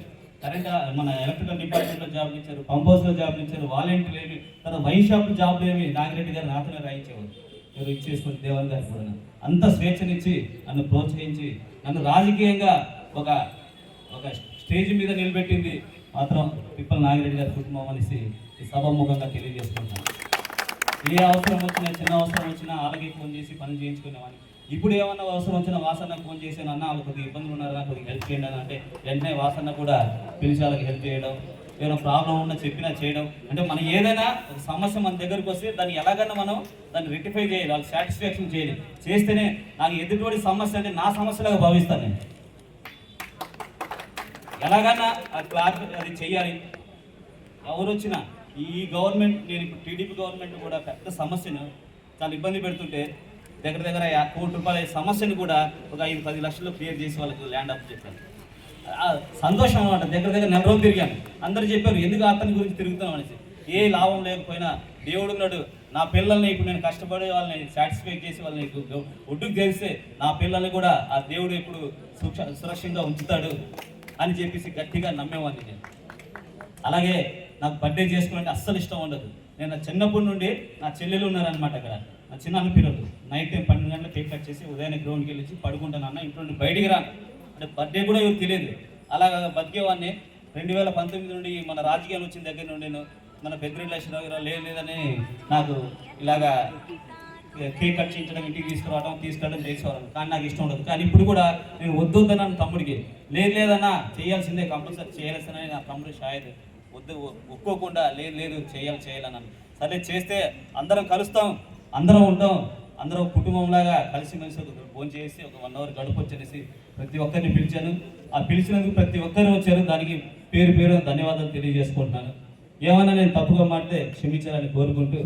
కరెంట్ మన ఎలక్ట్రికల్ డిపార్ట్మెంట్లో జాబ్లు ఇచ్చారు, పంప్ హౌస్లో జాబ్లు ఇచ్చారు, వాలంటీర్లు ఏమి, తర్వాత వైన్ షాప్ జాబ్లు ఏమి నాగిరెడ్డి గారు నాతోనే రాయించేవారు. ఎవరు ఇచ్చేసుకుని దేవన్ గారు కూడా అంత స్వేచ్ఛనిచ్చి నన్ను ప్రోత్సహించి నన్ను రాజకీయంగా ఒక స్టేజ్ మీద నిలబెట్టింది మాత్రం పిప్పల నాగిరెడ్డి గారి కుటుంబం అనేసి ఈ సభాముఖంగా తెలియజేసుకుంటాను. ఏ అవసరం వచ్చినా, చిన్న అవసరం వచ్చినా వాళ్ళకి ఫోన్ చేసి పని చేయించుకునేవాడిని. ఇప్పుడు ఏమన్నా అవసరం వచ్చినా వాసన్న ఫోన్ చేసాను, అన్న వాళ్ళు కొద్దిగా ఇబ్బందులు ఉన్నారు, కొద్దిగా హెల్ప్ చేయండి అని అంటే వెంటనే వాసన్న కూడా పిలిచి వాళ్ళకి హెల్ప్ చేయడం, ఏదైనా ప్రాబ్లం ఉన్నా చెప్పినా చేయడం. అంటే మనం ఏదైనా ఒక సమస్య మన దగ్గరికి వస్తే దాన్ని ఎలాగైనా మనం దాన్ని రెక్టిఫై చేయాలి, వాళ్ళకి సాటిస్ఫాక్షన్ చేయాలి. చేస్తేనే నాకు ఎదుటి సమస్య అంటే నా సమస్యలాగా భావిస్తాను. నేను ఎలాగైనా అది చెయ్యాలి. ఎవరు వచ్చినా ఈ గవర్నమెంట్, నేను ఇప్పుడు టీడీపీ గవర్నమెంట్ కూడా పెద్ద సమస్యను చాలా ఇబ్బంది పెడుతుంటే దగ్గర 1 కోటి రూపాయల సమస్యను కూడా ఒక 5-10 లక్షల్లో క్లియర్ చేసి వాళ్ళకి ల్యాండ్ అప్ చెప్పాను. సంతోషం అనమాట. దగ్గర 4 రోజులు తిరిగాను. అందరూ చెప్పారు ఎందుకు అతని గురించి తిరుగుతాం అనేసి. ఏ లాభం లేకపోయినా దేవుడు ఉన్నాడు, నా పిల్లల్ని ఇప్పుడు నేను కష్టపడే వాళ్ళని సాటిస్ఫై చేసి వాళ్ళని ఒడ్డుకు చేస్తే నా పిల్లల్ని కూడా ఆ దేవుడు ఇప్పుడు సురక్షితంగా ఉంచుతాడు అని చెప్పేసి గట్టిగా నమ్మేవాడిని నేను. అలాగే నాకు బర్త్డే చేసుకోవాలంటే అస్సలు ఇష్టం ఉండదు. నేను చిన్నప్పటి నుండి నా చెల్లెలు ఉన్నారనమాట అక్కడ, నా చిన్న అన్నపిల్లలు. నైట్ టైం 12 గంటలకు కేక్ కట్ చేసి ఉదయాన్నే గ్రౌండ్కి వెళ్ళి పడుకుంటాను, అన్న ఇంట్లో నుండి బయటికి రాను అంటే బర్త్డే కూడా ఎవరు తెలియదు. అలాగా బతికేవాడిని. 2019 నుండి మన రాజకీయాలు వచ్చిన దగ్గర నుండి మన పెద్దిరెడ్డి లక్ష్మీరావు లేదని నాకు ఇలాగా కేక్ కట్ చేయించడం, ఇంటికి తీసుకెళ్ళడం చేసేవాళ్ళం. కానీ నాకు ఇష్టం ఉండదు. కానీ ఇప్పుడు కూడా నేను వద్దొద్దన్నాను తమ్ముడికి. లేదన్నా చేయాల్సిందే, కంపల్సరీ చేయాల్సిందని నా తమ్ముడు షాయద్ ఒప్పుకోకుండా లేదు చేయాలన్నాను. సరే చేస్తే అందరం కలుస్తాం, అందరం ఉంటాం, అందరం కుటుంబంలాగా కలిసిమెలిసి ఫోన్ చేసి ఒక 1 అవర్ గడపొచ్చనేసి ప్రతి ఒక్కరిని పిలిచాను. ఆ పిలిచినందుకు ప్రతి ఒక్కరు వచ్చారు. దానికి పేరు ధన్యవాదాలు తెలియజేసుకుంటున్నాను. ఏమన్నా నేను తప్పుగా మాట్లాడితే క్షమించాలని కోరుకుంటూ